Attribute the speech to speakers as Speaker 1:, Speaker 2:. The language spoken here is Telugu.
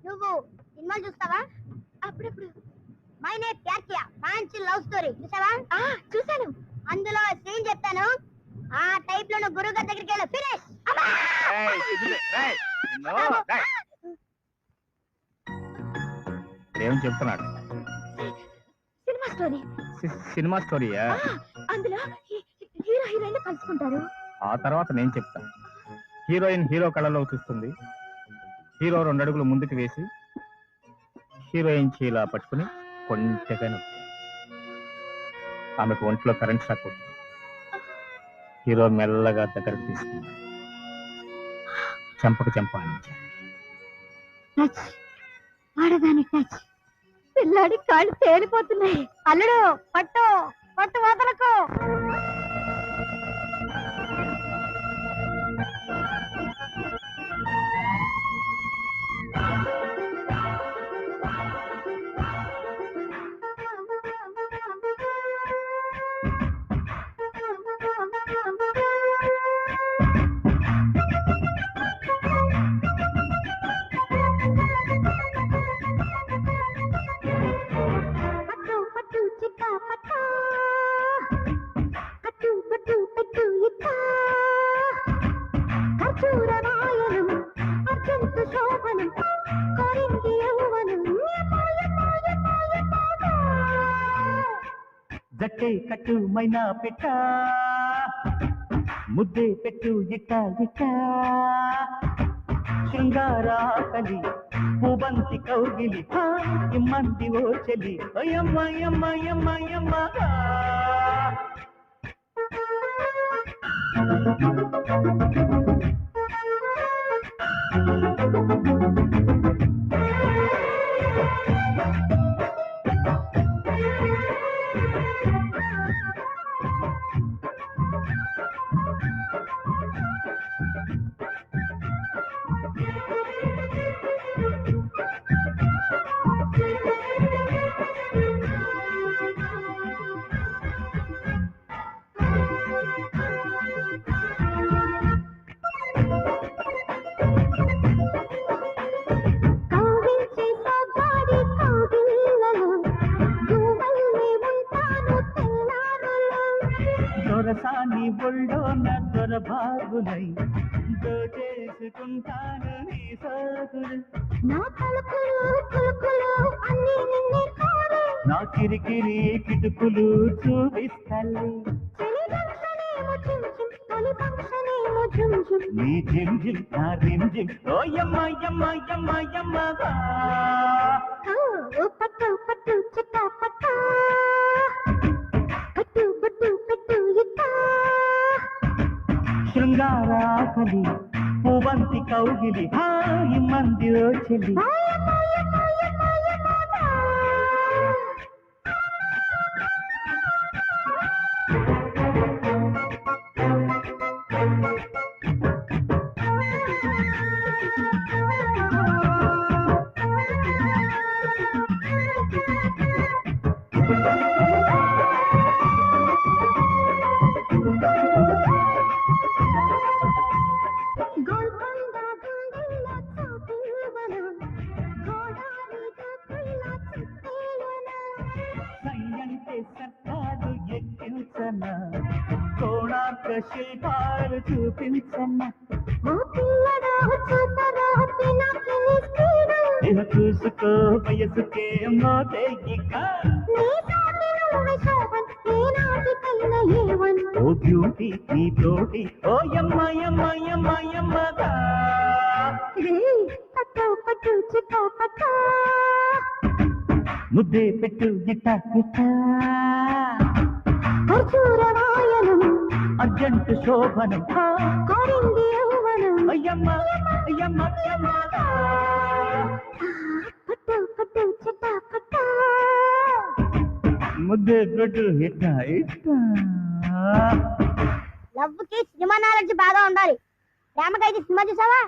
Speaker 1: నువ్వు సినిమాలు చూస్తావా? అప్పుడప్పుడు. మైనే ప్యార్ కియా మంచి లవ్ స్టోరీ చూసావా? చూసాను. అందులో సీన్ చెప్తాను, ఆ టైప్ లో నువ్వు గురువు గారి దగ్గరికి వెళ్ళి ఫినిష్.
Speaker 2: ఏం చెప్తున్నాడు?
Speaker 1: Cinema story.
Speaker 2: సినిమా స్టోరీయా?
Speaker 1: అందులో హీరో హీరోయిన్ కలుసుకుంటారు.
Speaker 2: ఆ తర్వాత నేను చెప్తాను. హీరోయిన్ హీరో కళ్ళలో చూస్తుంది. హీరో 2 అడుగులు ముందుకు వేసి హీరోయిన్ చీలా పట్టుకుని కొంచెగా నొక్కి ఆమెకు ఒంట్లో కరెంట్ షాక్ కొట్టింది. హీరో మెల్లగా దగ్గరకు తీసుకుంది. చెంపకు చెంప ఆనించాడు.
Speaker 1: ఆడదాని టచ్. పిల్లాడి కాళ్ళు తేలిపోతున్నాయి. అల్లుడు పట్టు పట్టు వదలకు.
Speaker 2: జట్టే కట్టు మైనా పెట్ట ముద్దే పెట్టు ఇట్ట ఇట్ట శృంగారాకలి పూబంతి కౌగిలి ఇమ్మంది ఓ చెలి అయ్యమ్మ యమ్మ యమ్మ యమ్మ. దొరసాని ఒళ్ళోన దొరబాగులై దోచేసుకుంటాను నీ సాగులు. నా కిరికిరి కిటుకులు చూపిస్తాలి. నీ జిమ్ జిమ్ నా రిమ్ జిమ్ ఓ యమ్మ యమ్మ యమ్మ యమ్మ.
Speaker 1: పట్టు పట్టు చిట్టా పట్టు పట్టు పట్టు పట్టు ఇట్టా.
Speaker 2: శృంగారాకలి పూవంతి కౌగిలి ఇమ్మంది ఓ చెలి. సర్కారు ఎక్కించన కోణార్క శిల్పాలు చూపించన్న. ఇహ చూసుకో వయసుకే మోతేయిక. ఓ బ్యూటీ నీ తోటి ఓ యమ్మ యమ్మ యమ్మ యమ్మగా.
Speaker 1: పట్టు చిట్టా పట్టు
Speaker 2: ముద్దే పెట్టు ఇట్ట ఇట్ట. అర్జెంట్ శోభనం
Speaker 1: కోరింది యవ్వనం.
Speaker 2: అయ్యమ్మ అయ్యమ్మ అయ్యమ్మగా.
Speaker 1: పట్టు పట్టు చిట్టా పట్టు
Speaker 2: ముద్దే పెట్టు ఇట్ట ఇట్ట.
Speaker 1: లవ్ కి సినిమా నాలెడ్జ్ బాగా ఉండాలి. ప్రేమకైతే సినిమా చూసావా?